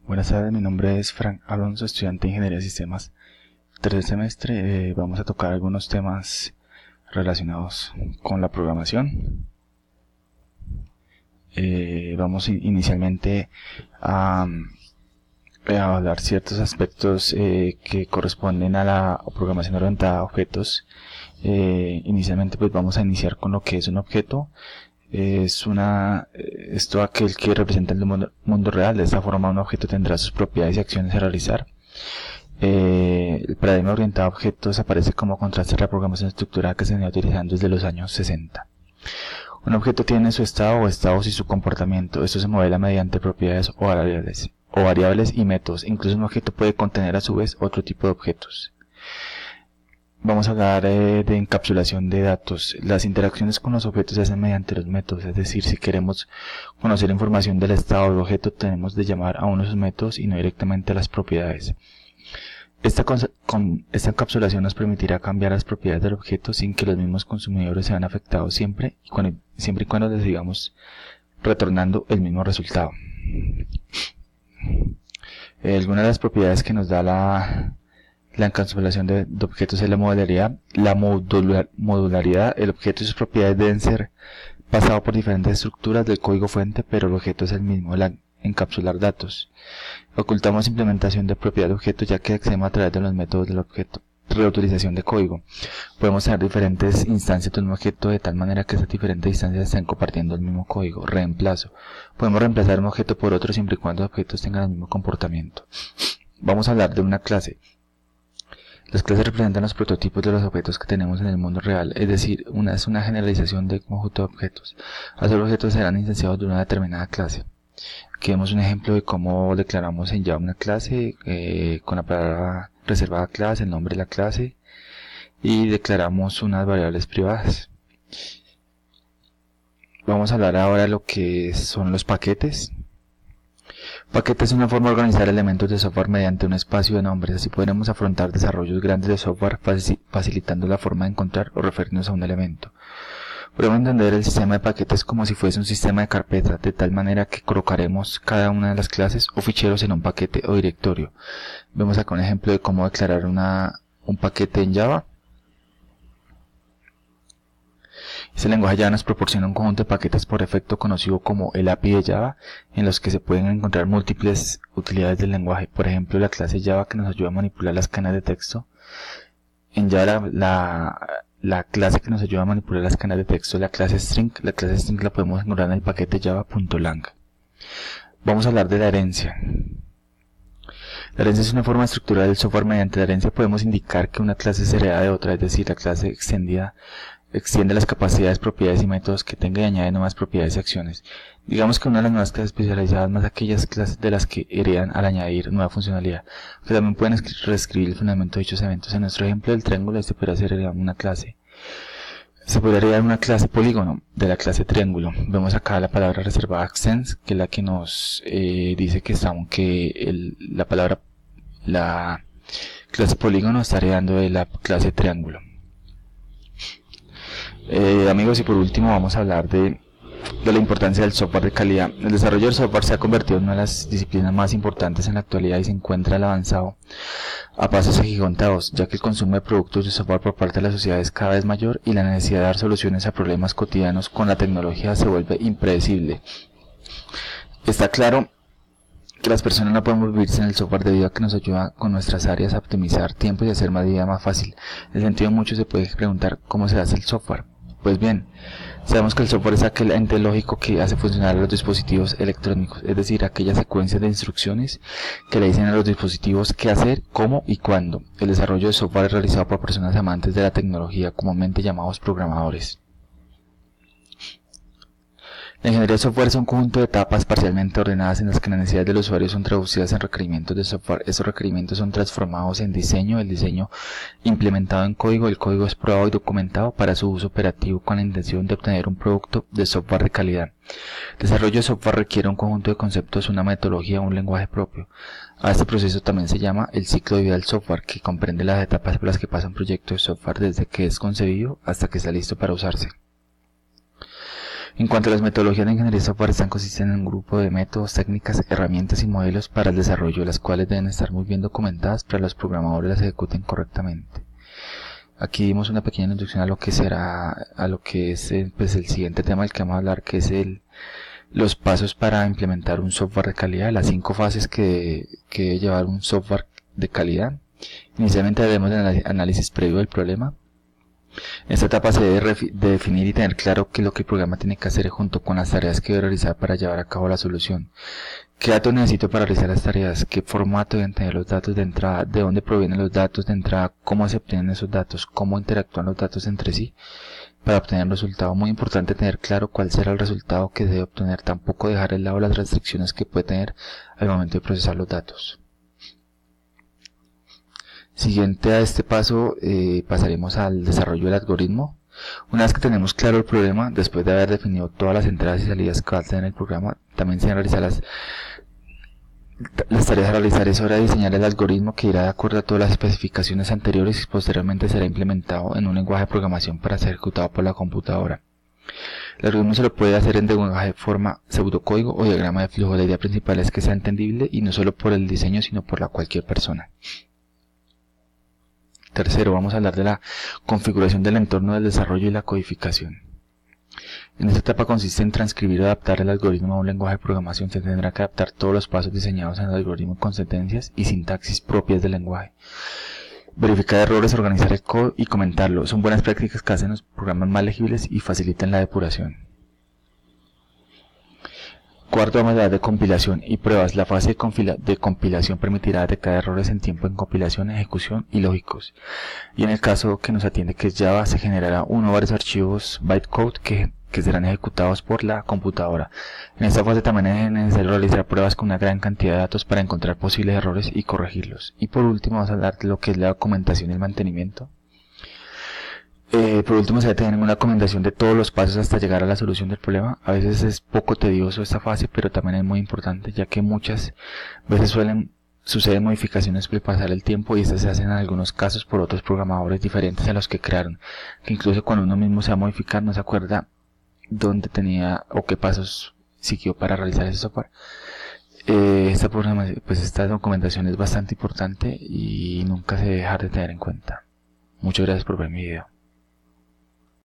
Buenas tardes, mi nombre es Frank Alonso, estudiante de Ingeniería de Sistemas. Tercer semestre vamos a tocar algunos temas relacionados con la programación. Vamos inicialmente a hablar ciertos aspectos que corresponden a la programación orientada a objetos. Inicialmente pues vamos a iniciar con lo que es un objeto. Es todo aquel que representa el mundo real. De esta forma un objeto tendrá sus propiedades y acciones a realizar. El paradigma orientado a objetos aparece como contraste a la programación estructurada que se venía utilizando desde los años 60. Un objeto tiene su estado o estados y su comportamiento. Esto se modela mediante propiedades o variables y métodos. Incluso un objeto puede contener a su vez otro tipo de objetos. Vamos a hablar de encapsulación de datos. Las interacciones con los objetos se hacen mediante los métodos, es decir, si queremos conocer información del estado del objeto, tenemos de llamar a uno de sus métodos y no directamente a las propiedades. Esta encapsulación nos permitirá cambiar las propiedades del objeto sin que los mismos consumidores sean afectados siempre y cuando les sigamos retornando el mismo resultado. Algunas de las propiedades que nos da la encapsulación de objetos es la modularidad. El objeto y sus propiedades deben ser pasados por diferentes estructuras del código fuente, pero el objeto es el mismo. Encapsular datos. Ocultamos implementación de propiedad de objeto, ya que accedemos a través de los métodos del objeto. Reutilización de código. Podemos tener diferentes instancias de un objeto de tal manera que esas diferentes instancias estén compartiendo el mismo código. Reemplazo. Podemos reemplazar un objeto por otro siempre y cuando los objetos tengan el mismo comportamiento. Vamos a hablar de una clase. Las clases representan los prototipos de los objetos que tenemos en el mundo real, es decir, es una generalización de conjunto de objetos. Los objetos serán instanciados de una determinada clase. Aquí vemos un ejemplo de cómo declaramos en Java una clase con la palabra reservada clase, el nombre de la clase, y declaramos unas variables privadas. Vamos a hablar ahora de lo que son los paquetes. Paquete es una forma de organizar elementos de software mediante un espacio de nombres. Así podremos afrontar desarrollos grandes de software facilitando la forma de encontrar o referirnos a un elemento. Podemos entender el sistema de paquetes como si fuese un sistema de carpetas, de tal manera que colocaremos cada una de las clases o ficheros en un paquete o directorio. Vemos acá un ejemplo de cómo declarar un paquete en Java. Este lenguaje Java nos proporciona un conjunto de paquetes por defecto conocido como el API de Java, en los que se pueden encontrar múltiples utilidades del lenguaje. Por ejemplo, la clase Java, que nos ayuda a manipular las cadenas de texto. En Java la clase que nos ayuda a manipular las cadenas de texto es la clase string. La clase string la podemos encontrar en el paquete java.lang. Vamos a hablar de la herencia. La herencia es una forma estructural del software. Mediante la herencia podemos indicar que una clase se hereda de otra, es decir, la clase extiende las capacidades, propiedades y métodos que tenga y añade nuevas propiedades y acciones. Digamos que una de las nuevas clases especializadas más aquellas clases de las que heredan al añadir nueva funcionalidad, que también pueden reescribir el fundamento de dichos eventos. En nuestro ejemplo del triángulo, este podría ser heredar una clase. Se podría heredar una clase polígono de la clase triángulo. Vemos acá la palabra reservada extends, que es la que nos dice que la clase polígono está heredando de la clase triángulo. Amigos, y por último vamos a hablar de la importancia del software de calidad. El desarrollo del software se ha convertido en una de las disciplinas más importantes en la actualidad y se encuentra avanzado a pasos agigantados, ya que el consumo de productos de software por parte de la sociedad es cada vez mayor y la necesidad de dar soluciones a problemas cotidianos con la tecnología se vuelve impredecible. Está claro que las personas no podemos vivir sin el software debido a que nos ayuda con nuestras áreas a optimizar tiempo y hacer la vida más fácil. En el sentido, mucho se puede preguntar cómo se hace el software. Pues bien, sabemos que el software es aquel ente lógico que hace funcionar los dispositivos electrónicos, es decir, aquella secuencia de instrucciones que le dicen a los dispositivos qué hacer, cómo y cuándo. El desarrollo de software es realizado por personas amantes de la tecnología, comúnmente llamados programadores. La ingeniería de software es un conjunto de etapas parcialmente ordenadas en las que las necesidades del usuario son traducidas en requerimientos de software. Estos requerimientos son transformados en diseño, el diseño implementado en código, el código es probado y documentado para su uso operativo con la intención de obtener un producto de software de calidad. El desarrollo de software requiere un conjunto de conceptos, una metodología, un lenguaje propio. A este proceso también se llama el ciclo de vida del software, que comprende las etapas por las que pasa un proyecto de software desde que es concebido hasta que está listo para usarse. En cuanto a las metodologías de ingeniería de software, están consisten en un grupo de métodos, técnicas, herramientas y modelos para el desarrollo, las cuales deben estar muy bien documentadas para que los programadores las ejecuten correctamente. Aquí dimos una pequeña introducción a lo que es pues el siguiente tema del que vamos a hablar, que es los pasos para implementar un software de calidad, las 5 fases que debe llevar un software de calidad. Inicialmente haremos el análisis previo del problema. En esta etapa se debe definir y tener claro qué es lo que el programa tiene que hacer junto con las tareas que debe realizar para llevar a cabo la solución. ¿Qué datos necesito para realizar las tareas? ¿Qué formato deben tener los datos de entrada? ¿De dónde provienen los datos de entrada? ¿Cómo se obtienen esos datos? ¿Cómo interactúan los datos entre sí para obtener un resultado? Muy importante tener claro cuál será el resultado que debe obtener. Tampoco dejar de lado las restricciones que puede tener al momento de procesar los datos. Siguiente a este paso, pasaremos al desarrollo del algoritmo. Una vez que tenemos claro el problema, después de haber definido todas las entradas y salidas que va a tener el programa, también se realizar las tareas a realizar. Es hora de diseñar el algoritmo que irá de acuerdo a todas las especificaciones anteriores y posteriormente será implementado en un lenguaje de programación para ser ejecutado por la computadora. El algoritmo se lo puede hacer en lenguaje de forma pseudocódigo o diagrama de flujo. La idea principal es que sea entendible y no solo por el diseño sino por cualquier persona. Tercero, vamos a hablar de la configuración del entorno del desarrollo y la codificación. En esta etapa consiste en transcribir o adaptar el algoritmo a un lenguaje de programación. Se tendrá que adaptar todos los pasos diseñados en el algoritmo con sentencias y sintaxis propias del lenguaje. Verificar errores, organizar el código y comentarlo. Son buenas prácticas que hacen los programas más legibles y facilitan la depuración. Cuarto, vamos a hablar de compilación y pruebas. La fase de compilación permitirá detectar errores en tiempo en compilación, ejecución y lógicos. Y en el caso que nos atiende, que es Java, se generará uno o varios archivos bytecode que serán ejecutados por la computadora. En esta fase también es necesario realizar pruebas con una gran cantidad de datos para encontrar posibles errores y corregirlos. Y por último vamos a hablar de lo que es la documentación y el mantenimiento. Por último se debe tener una documentación de todos los pasos hasta llegar a la solución del problema. A veces es poco tedioso esta fase, pero también es muy importante, ya que muchas veces suceden modificaciones al pasar el tiempo y estas se hacen en algunos casos por otros programadores diferentes a los que crearon, que incluso cuando uno mismo se va a modificar no se acuerda dónde tenía o qué pasos siguió para realizar ese software. Esta documentación es bastante importante y nunca se debe dejar de tener en cuenta. Muchas gracias por ver mi video.